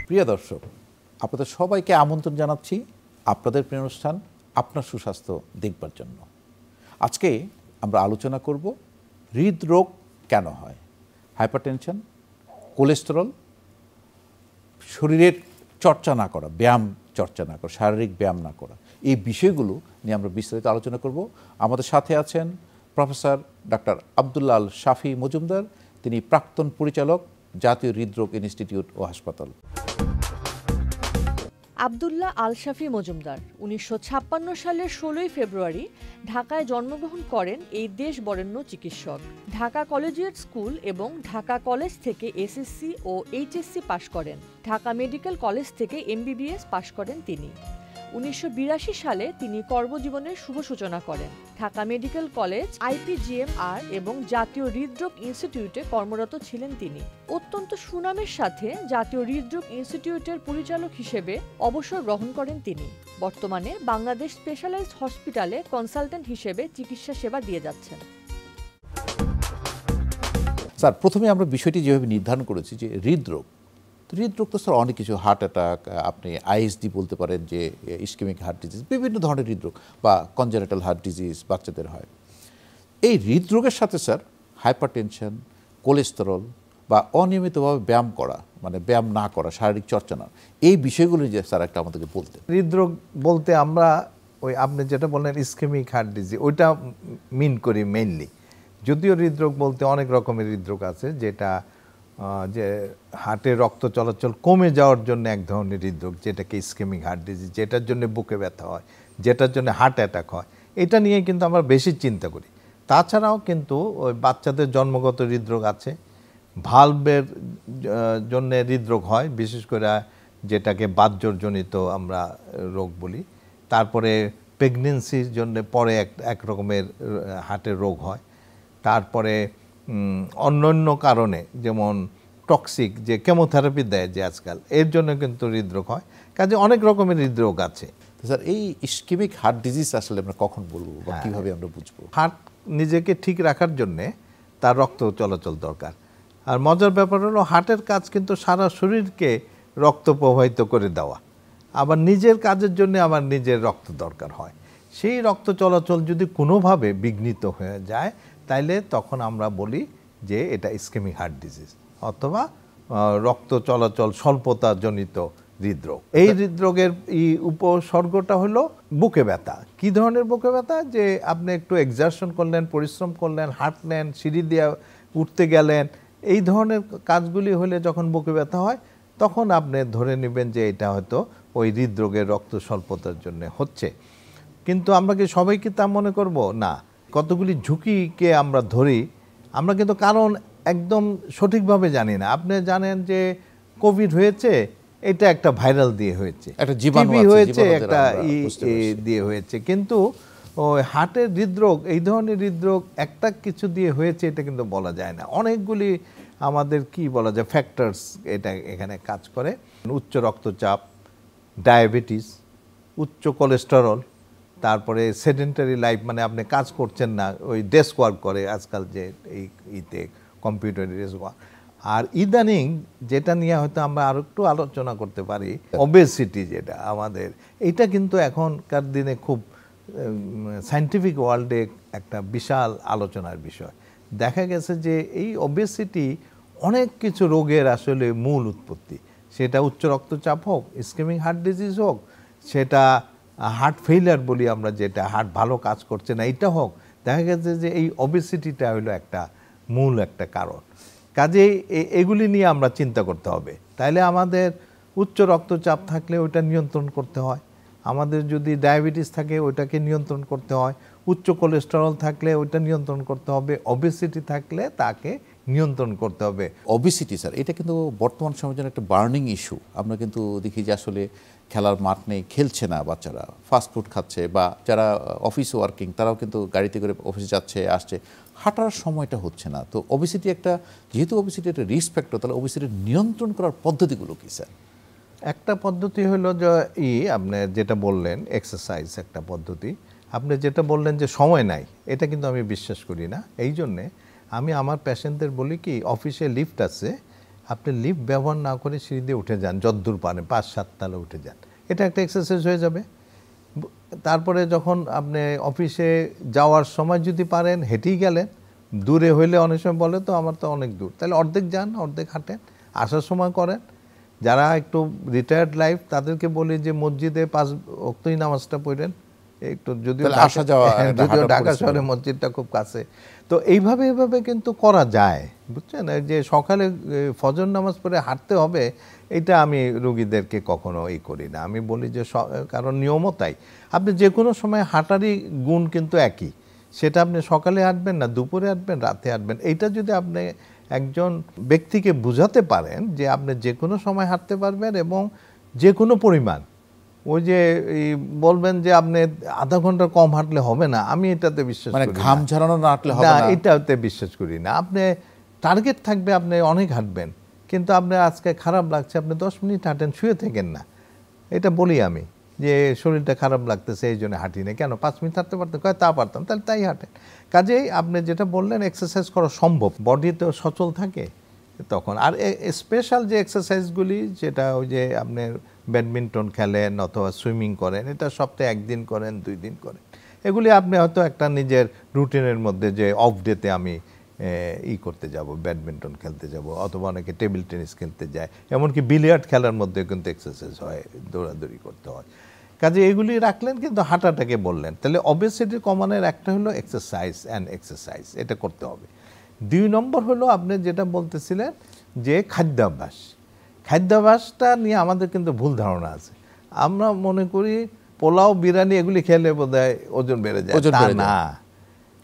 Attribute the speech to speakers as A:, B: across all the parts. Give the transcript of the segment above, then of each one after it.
A: প্রিয় দর্শক, আপনাদের সবাইকে আমন্ত্রণ জানাচ্ছি আপনাদের প্রিয় অনুষ্ঠান আপনার সুস্বাস্থ্য দেখবার জন্য। আজকে আমরা আলোচনা করব হৃদরোগ কেন হয়, হাইপারটেনশন, কোলেস্টেরল, শরীরের চর্চা না করা, ব্যায়াম চর্চা না করা, শারীরিক ব্যায়াম না করা, এই বিষয়গুলো নিয়ে আমরা বিস্তারিত আলোচনা করব। আমাদের সাথে আছেন প্রফেসর ডাক্তার আব্দুল্লাহ আল শাফি মজুমদার। তিনি প্রাক্তন পরিচালক, জাতীয় হৃদরোগ ইনস্টিটিউট ও হাসপাতাল।
B: আব্দুল্লাহ আল শাফি মজুমদার ১৯৫৬ সালের ১৬ই ফেব্রুয়ারি ঢাকায় জন্মগ্রহণ করেন এই দেশ বরেণ্য চিকিৎসক। ঢাকা কলেজিয়েট স্কুল এবং ঢাকা কলেজ থেকে এসএসসি ও এইচএসসি পাশ করেন। ঢাকা মেডিকেল কলেজ থেকে এমবিবিএস পাশ করেন তিনি। ১৯৮২ সালে তিনি কর্মজীবনের শুভ সূচনা করেন। ঢাকা মেডিকেল কলেজ, আইপিজিএমআর এবং জাতীয় হৃদরোগ ইনস্টিটিউটে কর্মরত ছিলেন তিনি। অত্যন্ত সুনামের সাথে জাতীয় হৃদরোগ ইনস্টিটিউটের পরিচালক হিসেবে অবসর গ্রহণ করেন তিনি। বর্তমানে বাংলাদেশ স্পেশালাইজড হসপিটালে কনসালটেন্ট হিসেবে চিকিৎসা সেবা দিয়ে যাচ্ছেন।
A: স্যার, প্রথমে আমরা বিষয়টি যেভাবে নির্ধারণ করেছি যে হৃদরোগ তো স্যার অনেক কিছু, হার্ট অ্যাটাক, আপনি আইএসডি বলতে পারেন, যে ইসকেমিক হার্ট ডিজিজ, বিভিন্ন ধরনের হৃদরোগ বা কনজেনিটাল হার্ট ডিজিজ বাচ্চাদের হয়। এই হৃদরোগের সাথে স্যার হাইপারটেনশন, কোলেস্টেরল বা অনিয়মিতভাবে ব্যায়াম করা, মানে ব্যায়াম না করা, শারীরিক চর্চা না, এই বিষয়গুলো যে স্যার একটা আমাদেরকে বলতে।
C: হৃদরোগ বলতে আমরা ওই আপনি যেটা বললেন ইসকেমিক হার্ট ডিজিজ, ওইটা মিন করি মেইনলি। যদিও হৃদরোগ বলতে অনেক রকমের হৃদরোগ আছে, যেটা যে হার্টে রক্ত চলাচল কমে যাওয়ার জন্য এক ধরনের হৃদরোগ, যেটাকে ইসকেমিক হার্ট ডিজিজ, যেটার জন্য বুকে ব্যথা হয়, যেটার জন্য হার্ট অ্যাটাক হয়, এটা নিয়ে কিন্তু আমরা বেশি চিন্তা করি। তাছাড়াও কিন্তু ওই বাচ্চাদের জন্মগত হৃদরোগ আছে, ভালভের জন্য হৃদরোগ হয়, বিশেষ করে যেটাকে বাতজ্বরজনিত আমরা রোগ বলি। তারপরে প্রেগনেন্সির জন্য পরে এক রকমের হার্টের রোগ হয়। তারপরে অন্যান্য কারণে, যেমন টক্সিক যে কেমোথেরাপি দেয় যে আজকাল, এর জন্য কিন্তু হৃদরোগ হয়। কাজে অনেক রকমের হৃদরোগ আছে।
A: স্যার, এই ইসকেমিক হার্ট ডিজিজ আসলে আমরা কখন বলবো বা কীভাবে আমরা বুঝবো?
C: হার্ট নিজেকে ঠিক রাখার জন্যে তার রক্ত চলাচল দরকার। আর মজার ব্যাপার হলো, হার্টের কাজ কিন্তু সারা শরীরকে রক্ত প্রবাহিত করে দেওয়া, আবার নিজের কাজের জন্য আবার নিজের রক্ত দরকার হয়। সেই রক্ত চলাচল যদি কোনোভাবে বিঘ্নিত হয়ে যায়, তাইলে তখন আমরা বলি যে এটা ইসকেমিক হার্ট ডিজিজ অথবা রক্ত চলাচল স্বল্পতাজনিত হৃদরোগ। এই হৃদরোগের উপসর্গটা হলো বুকে ব্যথা। কি ধরনের বুকে ব্যথা? যে আপনি একটু এক্সারশন করলেন, পরিশ্রম করলেন, হাঁটলেন, সিঁড়ি দিয়ে উঠতে গেলেন, এই ধরনের কাজগুলি হলে যখন বুকে ব্যথা হয়, তখন আপনি ধরে নেবেন যে এটা হয়তো ওই হৃদরোগের রক্ত স্বল্পতার জন্য হচ্ছে। কিন্তু আমরা কি সবাইকে তা মনে করব? না। কতগুলি ঝুঁকিকে আমরা ধরি, আমরা কিন্তু কারণ একদম সঠিকভাবে জানি না। আপনি জানেন যে কোভিড হয়েছে, এটা একটা ভাইরাল দিয়ে হয়েছে,
A: একটা জীবাণু
C: হয়েছে, একটা দিয়ে হয়েছে। কিন্তু ওই হার্টের হৃদরোগ, এই ধরনের হৃদরোগ একটা কিছু দিয়ে হয়েছে এটা কিন্তু বলা যায় না। অনেকগুলি আমাদের কি বলা যায় ফ্যাক্টরস এটা এখানে কাজ করে। উচ্চ রক্তচাপ, ডায়াবেটিস, উচ্চ কোলেস্টেরল, তারপরে সেডেন্টারি লাইফ, মানে আপনি কাজ করছেন না, ওই ডেস্ক ওয়ার্ক করে আজকাল, যে এই কম্পিউটার ডেস্ক ওয়ার্ক। আর ইদানিং যেটা নিয়ে হয়তো আমরা আরো একটু আলোচনা করতে পারি, ওবেসিটি, যেটা আমাদের, এটা কিন্তু এখনকার দিনে খুব সায়েন্টিফিক ওয়ার্ল্ডে একটা বিশাল আলোচনার বিষয়। দেখা গেছে যে এই ওবেসিটি অনেক কিছু রোগের আসলে মূল উৎপত্তি। সেটা উচ্চ রক্তচাপ হোক, ইসকেমিক হার্ট ডিজিজ হোক, সেটা হার্ট ফেইলিয়ার বলি আমরা, যেটা হার্ট ভালো কাজ করছে না, এটা হোক, দেখা গেছে যে এই ওবেসিটিটা হলো একটা মূল একটা কারণ। কাজেই এগুলি নিয়ে আমরা চিন্তা করতে হবে। তাইলে আমাদের উচ্চ রক্তচাপ থাকলে ওইটা নিয়ন্ত্রণ করতে হয়, আমাদের যদি ডায়াবেটিস থাকে ওইটাকে নিয়ন্ত্রণ করতে হয়, উচ্চ কোলেস্টেরল থাকলে ওইটা নিয়ন্ত্রণ করতে হবে, ওবেসিটি থাকলে তাকে নিয়ন্ত্রণ করতে হবে।
A: ওবেসিটি স্যার, এটা কিন্তু বর্তমান সময়ের জন্য একটা বার্নিং ইস্যু। আমরা কিন্তু দেখি যে আসলে খেলার মাঠ নেই, খেলছে না বাচ্চারা, ফাস্টফুড খাচ্ছে, বা যারা অফিস ওয়ার্কিং তারাও কিন্তু গাড়িতে করে অফিসে যাচ্ছে আসছে, হাঁটার সময়টা হচ্ছে না। তো ওবেসিটি একটা, যেহেতু ওবেসিটি একটা রিস্ক ফ্যাক্টর, তাহলে ওবেসিটি নিয়ন্ত্রণ করার পদ্ধতিগুলো কী স্যার?
C: একটা পদ্ধতি হলো যে আপনি যেটা বললেন এক্সারসাইজ একটা পদ্ধতি। আপনি যেটা বললেন যে সময় নাই, এটা কিন্তু আমি বিশ্বাস করি না। এই জন্যে আমি আমার পেশেন্টদের বলি কি, অফিসে লিফট আছে, আপনি লিফট ব্যবহার না করে সিঁড়ি দিয়ে উঠে যান, যতদূর পারেন 5-7 তলা উঠে যান, এটা একটা এক্সারসাইজ হয়ে যাবে। তারপরে যখন আপনি অফিসে যাওয়ার সময় যদি পারেন হেঁটেই গেলেন, দূরে হইলে অনেক সময় বলে তো আমার তো অনেক দূর, তাহলে অর্ধেক যান, অর্ধেক হাঁটেন, আসার সময় করেন। যারা একটু রিটায়ার্ড লাইফ তাদেরকে বলি যে মসজিদে 5 ওয়াক্তই নামাজটা পড়েন, একটু যদিও
A: আসা যাওয়া,
C: ঢাকা শহরে মসজিদটা খুব কাছে। তো এইভাবে কিন্তু করা যায়, বুঝছেন। যে সকালে ফজর নামাজ পড়ে হাঁটতে হবে, এটা আমি রোগীদেরকে কখনো করি না। আমি বলি যে কারণ নিয়মও তাই, আপনি যে কোনো সময় হাঁটারই গুণ কিন্তু একই, সেটা আপনি সকালে হাঁটবেন না দুপুরে হাঁটবেন রাতে হাঁটবেন, এইটা যদি আপনি একজন ব্যক্তিকে বুঝাতে পারেন যে আপনি যে কোনো সময় হাঁটতে পারবেন এবং যে কোনো পরিমাণ, ওই যে বলবেন যে আপনি আধা ঘন্টা কম হাঁটলে হবে না, আমি এটাতে বিশ্বাস করি না।
A: ঘাম ঝরানো না হাঁটলে হবে না,
C: এটাতে বিশ্বাস করি না। আপনি টার্গেট থাকবে, আপনি অনেক হাঁটবেন, কিন্তু আপনার আজকে খারাপ লাগছে, আপনি 10 মিনিট হাঁটেন, শুয়ে থাকেন না। এটা বলি আমি যে শরীরটা খারাপ লাগতেছে এই জন্য হাঁটি না, কেন 5 মিনিট হাঁটতে পারতেন, কয় তা পারতাম, তাহলে তাই হাঁটেন। কাজেই আপনি যেটা বললেন এক্সারসাইজ করা সম্ভব, বডি তো সচল থাকে তখন। আর স্পেশাল যে এক্সারসাইজগুলি, যেটা ওই যে আপনি ব্যাডমিন্টন খেলেন অথবা সুইমিং করেন, এটা সপ্তাহে 1 দিন করেন 2 দিন করেন, এগুলি আপনি হয়তো একটা নিজের রুটিনের মধ্যে যে অফ ডেতে আমি করতে যাব, ব্যাডমিন্টন খেলতে যাব, অথবা অনেকে টেবিল টেনিস খেলতে যায়, এমনকি বিলিয়ার্ড খেলার মধ্যে কিন্তু এক্সারসাইজ হয়, দৌড়াদৌড়ি করতে হয়। কাজে এগুলি রাখলেন, কিন্তু হাঁটাটাকে বললেন। তাহলে অবেসিটি কমানোর একটা হলো এক্সারসাইজ, এটা করতে হবে। 2 নম্বর হলো আপনি যেটা বলতেছিলেন যে খাদ্যাভ্যাসটা নিয়ে আমাদের কিন্তু ভুল ধারণা আছে। আমরা মনে করি পোলাও বিরিয়ানি এগুলি খেলে বোধহয় ওজন বেড়ে যায়, তা না।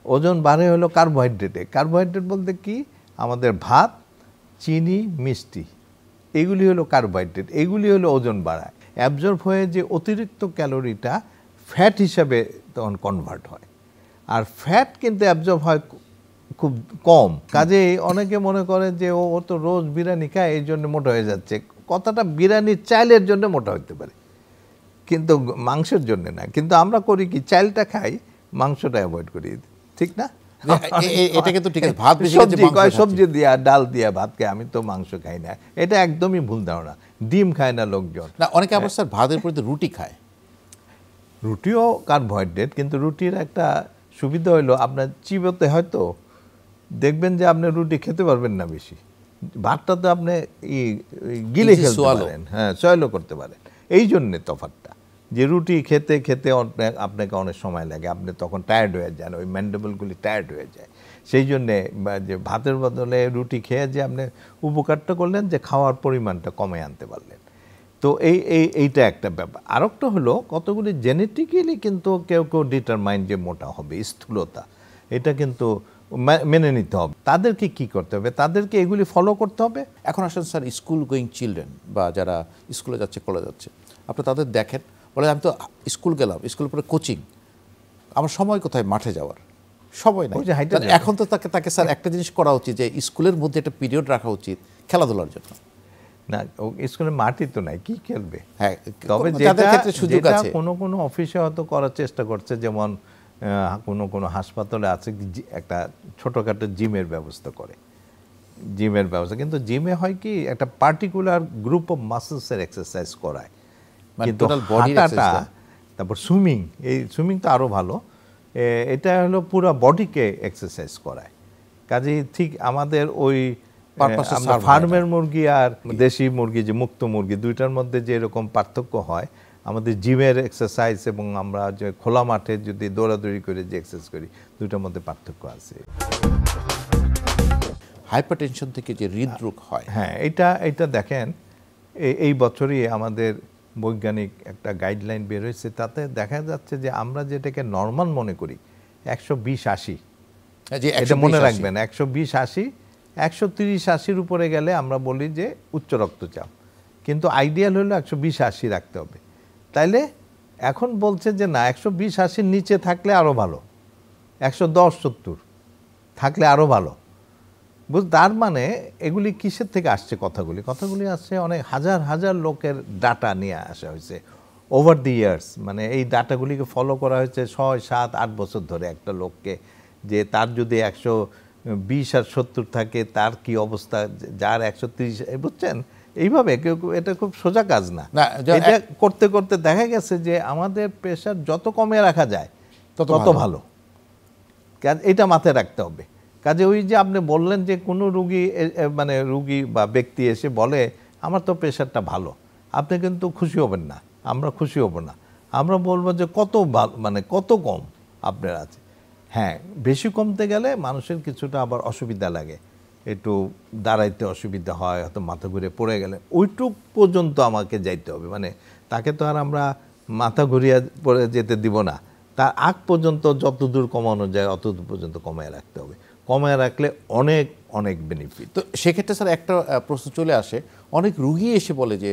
C: ওজন বাড়ে হলো কার্বোহাইড্রেট বলতে কি, আমাদের ভাত, চিনি, মিষ্টি, এগুলি হলো কার্বোহাইড্রেট, এগুলি হলো ওজন বাড়ায়। অ্যাবজর্ব হয়ে যে অতিরিক্ত ক্যালোরিটা ফ্যাট হিসাবে তখন কনভার্ট হয়, আর ফ্যাট কিন্তু অ্যাবজর্ব হয় খুব কম। কাজেই অনেকে মনে করে যে ও তো রোজ বিরিয়ানি খায় এই জন্য মোটা হয়ে যাচ্ছে। কথাটা বিরিয়ানির চাইলের জন্য মোটা হতে পারে, কিন্তু মাংসের জন্য না। কিন্তু আমরা করি কি, চাইলটা খাই, মাংসটা অ্যাভয়েড করি, ঠিক না?
A: এটা কিন্তু ঠিক আছে, ভাত বেশি
C: সবজি দিয়া ডাল দিয়া ভাত খায়, আমি তো মাংস খাই না, এটা একদমই ভুল ধারণা। ডিম খায় না লোকজন,
A: না, অনেকে আবার স্যার ভাতের পরিবর্তে রুটি খায়।
C: রুটিও কার্বোহাইড্রেট, কিন্তু রুটির একটা সুবিধা হলো আপনার চিবোতে হয়তো দেখবেন যে আপনি রুটি খেতে পারবেন না বেশি, ভাতটা তো আপনি গিলে খেতে পারেন, হ্যাঁ, সয়েলও করতে পারেন। এই জন্যে তফাৎটা, যে রুটি খেতে খেতে আপনাকে অনেক সময় লাগে, আপনি তখন টায়ার্ড হয়ে যান, ওই ম্যান্ডেবলগুলি টায়ার্ড হয়ে যায়। সেই জন্যে যে ভাতের বদলে রুটি খেয়ে যে আপনি উপকারটা করলেন, যে খাওয়ার পরিমাণটা কমে আনতে পারলেন। তো এইটা একটা ব্যাপার। আরেকটা হলো কতগুলি জেনেটিক্যালি কিন্তু কেউ ডিটারমাইন যে মোটা হবে, স্থূলতা, এটা কিন্তু মেনে নিতে হবে। তাদেরকে কি করতে হবে, তাদেরকে এগুলি ফলো করতে হবে।
A: এখন আসলে স্যার স্কুল গোয়িং চিলড্রেন বা যারা স্কুলে যাচ্ছে, কলেজে যাচ্ছে, আপনি তাদের দেখেন, বলে আমি তো স্কুল গেলাম, স্কুলের পরে কোচিং, আমার সময় কোথায় মাঠে যাওয়ার সময় নাই। এখন তো তাকে স্যার একটা জিনিস করা উচিত, যে স্কুলের মধ্যে একটা পিরিয়ড রাখা উচিত খেলাধুলার জন্য।
C: না, স্কুলের মাঠই তো নাই, কি খেলবে?
A: হ্যাঁ,
C: তবে যেটা কোনো অফিসে হয়তো করার চেষ্টা করছে, যেমন কোনো হাসপাতালে আছে একটা ছোটোখাটো জিমের ব্যবস্থা করে, কিন্তু জিমে হয় কি, একটা পার্টিকুলার গ্রুপ অফ মাসেলসের এক্সারসাইজ করায়, কিন্তু হাঁটাটা, তারপর সুইমিং তো আরও ভালো, এটা হলো পুরো বডিকে এক্সারসাইজ করায়। কাজেই ঠিক আমাদের ওই ফার্মের মুরগি আর দেশি মুরগি, যে মুক্ত মুরগি, দুইটার মধ্যে যে এরকম পার্থক্য হয়, আমাদের জিমের এক্সারসাইজ এবং আমরা যে খোলা মাঠে যদি দৌড়াদৌড়ি করে যে এক্সারসাইজ করি, দুইটার মধ্যে পার্থক্য আছে।
A: হাইপারটেনশন থেকে যে হৃদরোগ হয়,
C: হ্যাঁ, এইটা দেখেন, এই বছরই আমাদের বৈজ্ঞানিক একটা গাইডলাইন বের হয়েছে, তাতে দেখা যাচ্ছে যে আমরা যেটাকে নর্মাল মনে করি 120-80, এটা মনে রাখবেন, 120-80, 130-80-র উপরে গেলে আমরা বলি যে উচ্চ রক্তচাপ, কিন্তু আইডিয়াল হলো 120-80 রাখতে হবে। তাইলে এখন বলছে যে না, 120-80-র নিচে থাকলে আরও ভালো, 110-70 থাকলে আরও ভালো। তার মানে এগুলি কিসের থেকে আসছে? কথাগুলি আসছে অনেক হাজার লোকের ডাটা নিয়ে আসা হয়েছে ওভার দি ইয়ার্স। মানে এই ডাটাগুলিকে ফলো করা হয়েছে 6, 7, 8 বছর ধরে একটা লোককে, যে তার যদি 20 আর 70 থাকে তার কি অবস্থা, যার 130, বুঝছেন? এইভাবে কেউ এটা খুব সোজা কাজ না। এটা করতে করতে দেখা গেছে যে আমাদের প্রেশার যত কমে রাখা যায় তত ভালো। এটা মাথায় রাখতে হবে। কাজে ওই যে আপনি বললেন যে কোনো মানে রুগী বা ব্যক্তি এসে বলে আমার তো প্রেশারটা ভালো, আপনি কিন্তু খুশি হবেন না, আমরা খুশি হব না। আমরা বলবো যে কত মানে কত কম আপনার আছে। হ্যাঁ, বেশি কমতে গেলে মানুষের কিছুটা আবার অসুবিধা লাগে, একটু দাঁড়াইতে অসুবিধা হয়, হয়তো মাথা ঘুরে পড়ে গেলে ওইটুক পর্যন্ত আমাকে যাইতে হবে। মানে তাকে তো আর আমরা মাথা ঘুরিয়ে পড়ে যেতে দিব না, তার আগ পর্যন্ত যতদূর কমানো যায় অতদূর পর্যন্ত কমায় রাখতে হবে। কমায় রাখলে অনেক অনেক বেনিফিট।
A: তো সেক্ষেত্রে স্যার একটা প্রশ্ন চলে আসে, অনেক রুগী এসে বলে যে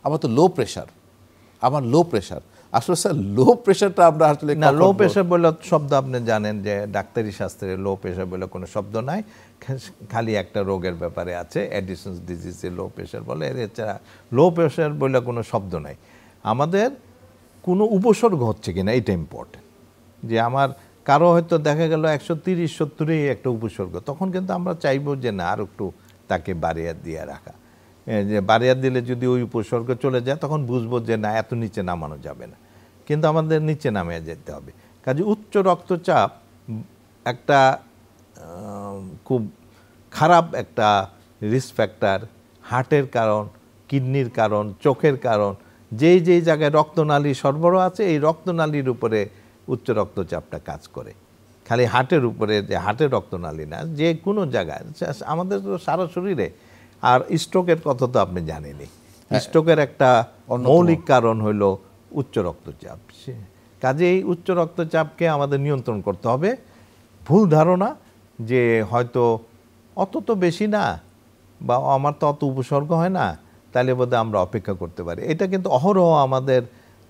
A: আমার তো লো প্রেশার, আমার লো প্রেশার। আসলে স্যার লো প্রেশারটা আমরা আসলে
C: না, লো প্রেশার বলে শব্দ আপনি জানেন যে ডাক্তারি শাস্ত্রে লো প্রেশার বলে কোনো শব্দ নাই, খালি একটা রোগের ব্যাপারে আছে, অ্যাডিসনস ডিজিজে লো প্রেশার বলে, এছাড়া লো প্রেশার বলে কোনো শব্দ নাই। আমাদের কোনো উপসর্গ হচ্ছে কিনা এটা ইম্পর্টেন্ট। যে আমার কারো হয়তো দেখা গেল 130-70 একটা উপসর্গ, তখন কিন্তু আমরা চাইবো যে না আর একটু তাকে বাড়িয়ে দিয়ে রাখা। যে বাড়িয়ে দিলে যদি ওই উপসর্গ চলে যায় তখন বুঝবো যে না এত নিচে নামানো যাবে না, কিন্তু আমাদের নিচে নামিয়ে যেতে হবে। কাজে উচ্চ রক্তচাপ একটা খুব খারাপ একটা রিস্ক ফ্যাক্টর, হার্টের কারণ, কিডনির কারণ, চোখের কারণ। যেই যেই জায়গায় রক্তনালী সরবরাহ আছে এই রক্তনালীর উপরে উচ্চ রক্তচাপটা কাজ করে। খালি হার্টের উপরে, যে হার্টের রক্তনালী না, যে কোনো জায়গায় আমাদের তো সারা শরীরে। আর স্ট্রোকের কথা তো আপনি জানেনই, স্ট্রোকের একটা মৌলিক কারণ হলো উচ্চ রক্তচাপ। কাজে এই উচ্চ রক্তচাপকে আমাদের নিয়ন্ত্রণ করতে হবে। ভুল ধারণা যে হয়তো অত তো বেশি না বা আমার তো অত উপসর্গ হয় না, তাহলে বোধহয় আমরা অপেক্ষা করতে পারি। এটা কিন্তু অহরহ আমাদের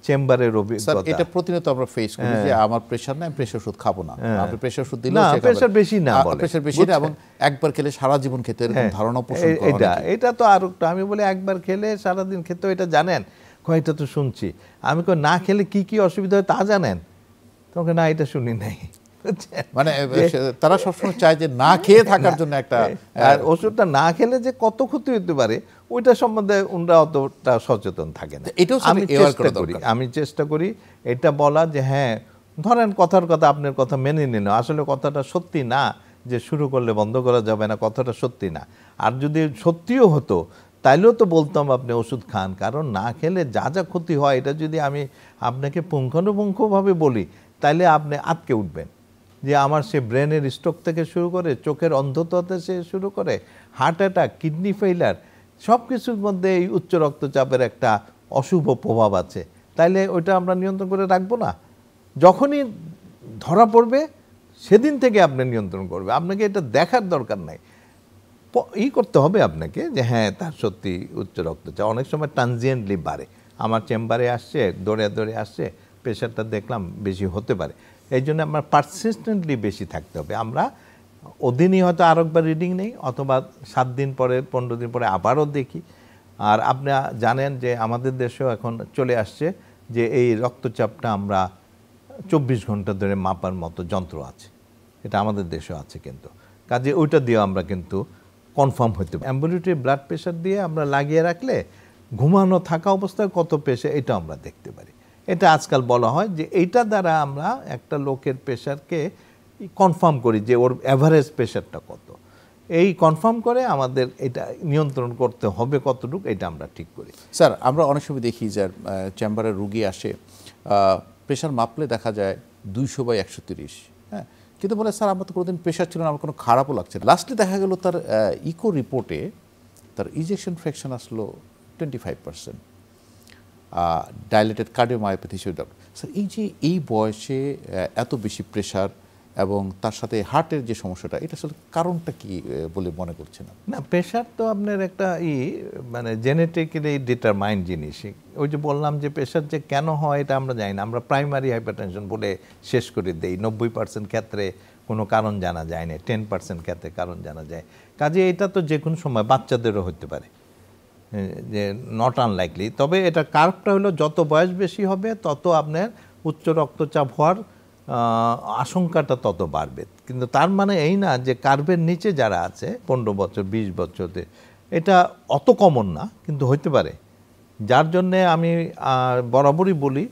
C: চেম্বারের অভিজ্ঞতা।
A: এটা প্রতিনিয়ত আমরা ফেস করি যে আমার প্রেশার নাই, প্রেশার ওষুধ খাবো না। আপনি প্রেশার ওষুধ দিলে
C: প্রেশার বেশি না বলে,
A: প্রেশার বেশি না এবং একবার খেলে সারা জীবন খেতে, এরকম ধারণা পোষণ করে।
C: এটা তো আর একটা, আমি বলি একবার খেলে সারা দিন খেতে, এটা জানেন? কয়টা তো শুনছি। আমি কই না খেলে কি কি অসুবিধা হয় তা জানেন? তোমাকে না এটা শুনি নাই।
A: মানে তারা সবসময় চায় যে না খেয়ে থাকার জন্য একটা,
C: আর ওষুধটা না খেলে যে কত ক্ষতি হতে পারে ওইটা সম্বন্ধে ওনারা অতটা সচেতন থাকে না।
A: এটাও
C: আমি চেষ্টা করি এটা বলা যে হ্যাঁ ধরেন কথার কথা আপনার কথা মেনে নিল, আসলে কথাটা সত্যি না যে শুরু করলে বন্ধ করা যাবে না, কথাটা সত্যি না। আর যদি সত্যিও হতো তাইলেও তো বলতাম আপনি ওষুধ খান, কারণ না খেলে যা যা ক্ষতি হয় এটা যদি আমি আপনাকে পুঙ্খানুপুঙ্খভাবে বলি তাইলে আপনি আটকে উঠবেন। যে আমার সে ব্রেনের স্ট্রোক থেকে শুরু করে চোখের অন্ধত্বতে সে শুরু করে হার্ট অ্যাটাক, কিডনি ফেইলার, সব কিছুর মধ্যে এই উচ্চ রক্তচাপের একটা অশুভ প্রভাব আছে। তাইলে ওইটা আমরা নিয়ন্ত্রণ করে রাখবো না? যখনই ধরা পড়বে সেদিন থেকে আপনি নিয়ন্ত্রণ করবে, আপনাকে এটা দেখার দরকার নাই। করতে হবে আপনাকে যে হ্যাঁ তার সত্যি উচ্চ রক্তচাপ। অনেক সময় ট্রানজিয়েন্টলি বাড়ে, আমার চেম্বারে আসছে, দৌড়ে দৌড়ে আসছে, প্রেশারটা দেখলাম বেশি হতে পারে। এই জন্য আমার পারসিস্টেন্টলি বেশি থাকতে হবে। আমরা ওদিনই হয়তো আরেকবার রিডিং নেই, অথবা 7 দিন পরে 15 দিন পরে আবারও দেখি। আর আপনি জানেন যে আমাদের দেশেও এখন চলে আসছে যে এই রক্তচাপটা আমরা 24 ঘন্টা ধরে মাপার মতো যন্ত্র আছে, এটা আমাদের দেশেও আছে। কিন্তু কাজে ওইটা দিয়ে আমরা কিন্তু কনফার্ম হতে পারি। অ্যাম্বুলেটরি ব্লাড প্রেশার দিয়ে আমরা লাগিয়ে রাখলে ঘুমানো থাকা অবস্থায় কত প্রেশার এটা আমরা দেখতে পারি। এটা আজকাল বলা হয় যে এইটা দ্বারা আমরা একটা লোকের প্রেশারকে কনফার্ম করি যে ওর অ্যাভারেজ প্রেশারটা কত। এই কনফার্ম করে আমাদের এটা নিয়ন্ত্রণ করতে হবে কতটুকু, এটা আমরা ঠিক করি।
A: স্যার আমরা অনেক সময় দেখি যে চেম্বারে রুগী আসে, প্রেশার মাপলে দেখা যায় 200/130, হ্যাঁ, কিন্তু বলে স্যার আমার তো কোনোদিন প্রেশার ছিল না, আমার কোনো খারাপও লাগছে। লাস্টে দেখা গেল তার ইকো রিপোর্টে তার ইজেকশন ফ্র্যাকশন আসলো 25%, ডাইলেটেড কার্ডিওমায়োপ্যাথি হিসেবে। স্যার এই যে এই বয়সে এত বেশি প্রেশার এবং তার সাথে হার্টের যে সমস্যাটা, এটা আসলে কারণটা কি বলে মনে করছেন?
C: না, প্রেশার তো আপনার একটা মানে জেনেটিক্যালি ডিটারমাইন্ড জিনিস। ওই যে বললাম যে প্রেশার যে কেন হয় এটা আমরা জানি না, আমরা প্রাইমারি হাইপারটেনশন বলে শেষ করে দেই। 90% ক্ষেত্রে কোনো কারণ জানা যায় না, 10% ক্ষেত্রে কারণ জানা যায়। কাজে এটা তো যে কোনো সময় বাচ্চাদেরও হতে পারে, যে নট আনলাইকলি। তবে এটা কার্ভটা হলো যত বয়স বেশি হবে তত আপনার উচ্চ রক্তচাপ হওয়ার আশঙ্কাটা তত বাড়বে। কিন্তু তার মানে এই না যে কার্ভের নিচে যারা আছে 15 বছর 20 বছরে, এটা অত কমন না, কিন্তু হইতে পারে। যার জন্যে আমি বরাবরই বলি,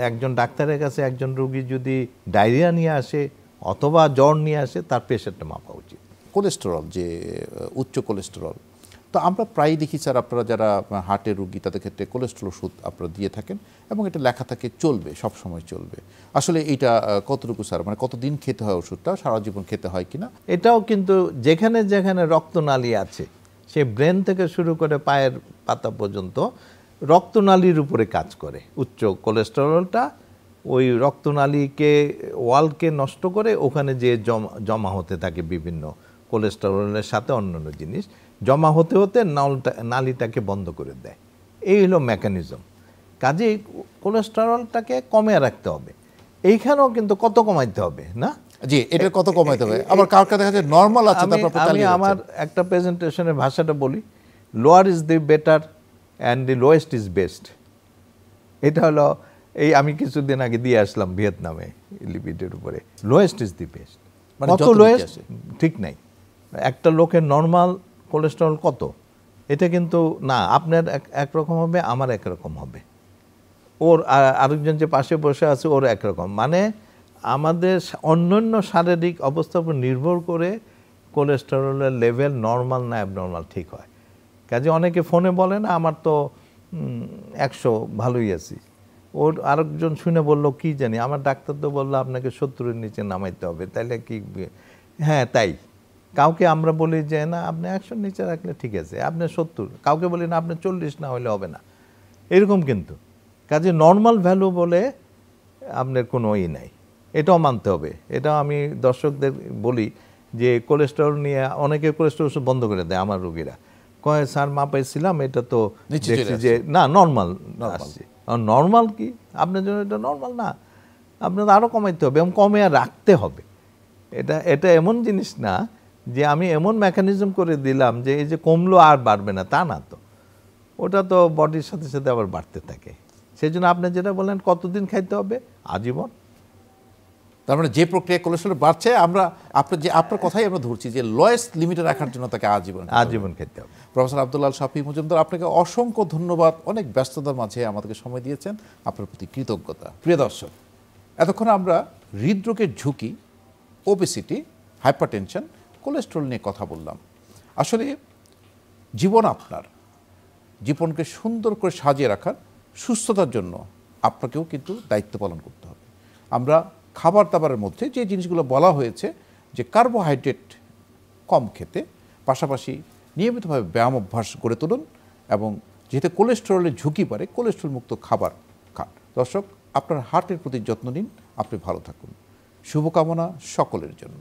C: একজন ডাক্তারের কাছে একজন রোগী যদি ডায়রিয়া নিয়ে আসে অথবা জ্বর নিয়ে আসে, তার প্রেশারটা মাপা উচিত।
A: কোলেস্টেরল, যে উচ্চ কোলেস্টেরল, তো আমরা প্রায় দেখি স্যার, আপনারা যারা হার্টের রোগী তাদের ক্ষেত্রে কোলেস্টেরল ওষুধ আপনারা দিয়ে থাকেন এবং এটা লেখা থাকে চলবে, সব সময় চলবে। আসলে এইটা কতটুকু স্যার, মানে কতদিন খেতে হয় ওষুধটা, সারা জীবন খেতে হয় কিনা?
C: এটাও কিন্তু যেখানে যেখানে রক্তনালী আছে, সে ব্রেন থেকে শুরু করে পায়ের পাতা পর্যন্ত রক্তনালীর উপরে কাজ করে। উচ্চ কোলেস্টেরলটা ওই রক্তনালীকে, ওয়ালকে নষ্ট করে ওখানে যে জমা হতে থাকে বিভিন্ন কোলেস্টেরলের সাথে অন্যান্য জিনিস জমা হতে হতে নালীটাকে বন্ধ করে দেয়। এই হলো মেকানিজম। কাজেই কোলেস্টেরলটাকে কমিয়ে রাখতে হবে। এইখানেও কিন্তু কত কমাইতে হবে না?
A: জি, এটা কত কমাইতে হবে? আবার কার কাছে দেখা যায় নরমাল আছে,
C: আমি আমার একটা প্রেজেন্টেশনের ভাষাটা বলি, lower is the better and the lowest is best. এটা হলো, এই আমি কিছুদিন আগে দিয়ে আসলাম ভিয়েতনামে লিপিডের উপরে, লোয়েস্ট ইজ দি বেস্ট। কত লোয়েস্ট ঠিক নাই। একটা লোকের নর্মাল কোলেস্টেরল কত, এটা কিন্তু না, আপনার একরকম হবে, আমার একরকম হবে, ওর আরেকজন যে পাশে বসে আছে ওর একরকম। মানে আমাদের অন্যান্য শারীরিক অবস্থার উপর নির্ভর করে কোলেস্টেরলের লেভেল নর্মাল না অ্যাবনর্মাল ঠিক হয়। কাজে অনেকে ফোনে বলে না আমার তো 100 ভালোই আছি, ওর আরেকজন শুনে বললো কি জানি, আমার ডাক্তার তো বললো আপনাকে 70-এর নিচে নামাইতে হবে। তাইলে কি? হ্যাঁ তাই। কাউকে আমরা বলি যে না আপনি 100-এর নিচে রাখলে ঠিক আছে, আপনি 70, কাউকে বলি না আপনি 40 না হলে হবে না, এরকম। কিন্তু কাজে নর্মাল ভ্যালু বলে আপনার কোনো নাই, এটাও মানতে হবে। এটাও আমি দর্শকদের বলি যে কোলেস্টেরল নিয়ে অনেকে কোলেস্টেরল বন্ধ করে দেয়। আমার রোগীরা কয় স্যার মাপাইছিলাম, এটা তো দেখছি যে না নর্মাল আসছে। নর্মাল কি? আপনার জন্য এটা নর্মাল না, আপনার আরও কমাইতে হবে এবং কমে রাখতে হবে। এটা এমন জিনিস না যে আমি এমন মেকানিজম করে দিলাম যে এই যে কমলো আর বাড়বে না, তা না তো। ওটা তো বডির সাথে সাথে আবার বাড়তে থাকে। সেই জন্য আপনি যেটা বললেন কতদিন খাইতে হবে, আজীবন।
A: তার মানে যে প্রক্রিয়া কোলেস্টেরল বাড়ছে, আপনার কথাই আমরা ধরছি যে লোয়েস্ট লিমিটে রাখার জন্য তাকে আজীবন
C: খেতে হবে।
A: প্রফেসর আব্দুল্লাহ আল শাফি মজুমদার, আপনাকে অসংখ্য ধন্যবাদ। অনেক ব্যস্ততার মাঝে আমাদেরকে সময় দিয়েছেন, আপনার প্রতি কৃতজ্ঞতা। প্রিয় দর্শক, এতক্ষণ আমরা হৃদরোগের ঝুঁকি, ওবেসিটি, হাইপারটেনশন, কোলেস্টেরল নিয়ে কথা বললাম। আসলে জীবন আপনার, জীবনকে সুন্দর করে সাজিয়ে রাখার, সুস্থতার জন্য আপনাকেও কিন্তু দায়িত্ব পালন করতে হবে। আমরা খাবার দাবারের মধ্যে যে জিনিসগুলো বলা হয়েছে, যে কার্বোহাইড্রেট কম খেতে, পাশাপাশি নিয়মিতভাবে ব্যায়াম অভ্যাস গড়ে তুলুন এবং যেহেতু কোলেস্টেরলের ঝুঁকি বাড়ে, কোলেস্টেরল মুক্ত খাবার খান। দর্শক, আপনার হার্টের প্রতি যত্ন নিন, আপনি ভালো থাকুন। শুভকামনা সকলের জন্য।